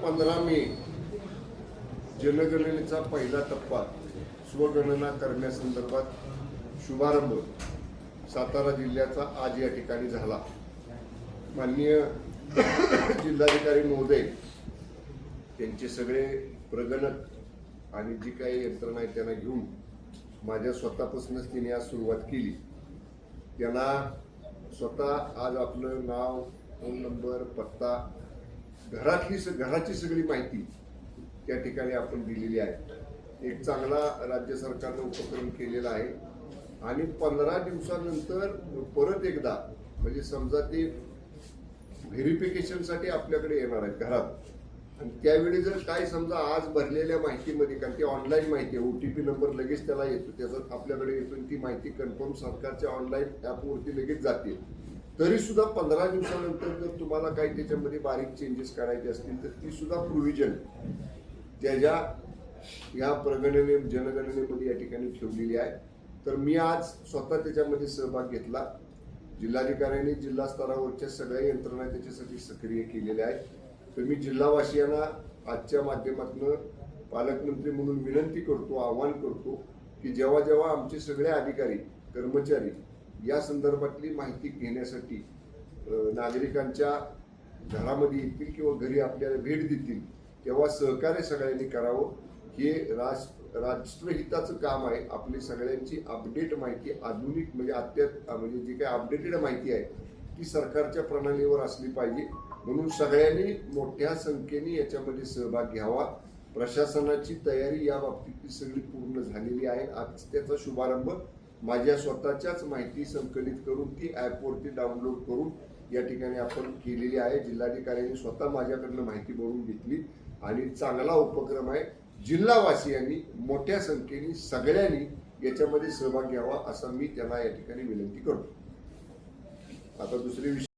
15 मे जनगणनेचा पहिला टप्पा स्वगणना करण्यासंदर्भात शुभारंभ सातारा जिल्ह्याचा आज या ठिकाणी झाला। माननीय जिल्हाधिकारी महोदय त्यांचे सगळे प्रगणक आणि जी काही यंत्रणा आहे त्यांना घेऊन माझ्या स्वतःपासूनच तिने आज सुरुवात केली। त्यांना स्वतः आज आपलं नाव, फोन नंबर, पत्ता, घराची सगळी माहिती त्या ठिकाणी आपण दिलेली आहे। एक चांगला राज्य सरकारने उपक्रम केलेला आहे आणि 15 दिवसानंतर परत एकदा म्हणजे समजा ते व्हेरिफिकेशनसाठी आपल्याकडे येणार आहेत घरात आणि त्यावेळी जर काय समजा आज भरलेल्या माहितीमध्ये, कारण ती ऑनलाईन माहिती आहे, OTP नंबर लगेच त्याला येतो, त्याचा आपल्याकडे येतो, ती माहिती कन्फर्म सरकारच्या ऑनलाईन ॲपवरती लगेच जाते। तरी सुद्धा 15 दिवसानंतर जर तुम्हाला काही त्याच्यामध्ये बारीक चेंजेस करायचे असतील तर ती सुद्धा प्रोव्हिजन त्याच्या या जनगणनेमध्ये या ठिकाणी ठेवलेली आहे। तर मी आज स्वतः त्याच्यामध्ये सहभाग घेतला। जिल्हाधिकाऱ्यांनी जिल्हा स्तरावरच्या सगळ्या यंत्रणा त्याच्यासाठी सक्रिय केलेल्या आहेत। तर मी जिल्हावासियांना आजच्या माध्यमातून पालकमंत्री म्हणून विनंती करतो, आवाहन करतो की जेव्हा जेव्हा आमचे सगळे अधिकारी कर्मचारी या संदर्भातली माहिती घेण्यासाठी नागरिकांच्या घरामध्ये येतील किंवा घरी आपल्याला भेट देतील तेव्हा सहकार्य सगळ्यांनी करावं। हे राष्ट्रहिताचं काम आहे। आपली सगळ्यांची अपडेट माहिती, आधुनिक म्हणजे जी काही अपडेटेड माहिती आहे ती सरकारच्या प्रणालीवर असली पाहिजे। म्हणून सगळ्यांनी मोठ्या संख्येने याच्यामध्ये सहभाग घ्यावा। प्रशासनाची तयारी या बाबतीत सगळी पूर्ण झालेली आहे। आज त्याचा शुभारंभ माझ्या स्वतःच्याच माहिती संकलित करून ती ॲपवरती डाउनलोड करून या ठिकाणी आपण केलेली आहे। जिल्हाधिकाऱ्यांनी स्वतः माझ्याकडनं माहिती बनवून घेतली आणि चांगला उपक्रम आहे। जिल्हावासियांनी मोठ्या संख्येने सगळ्यांनी याच्यामध्ये सहभाग घ्यावा असा मी त्यांना या ठिकाणी विनंती करतो। आता दुसरी विषय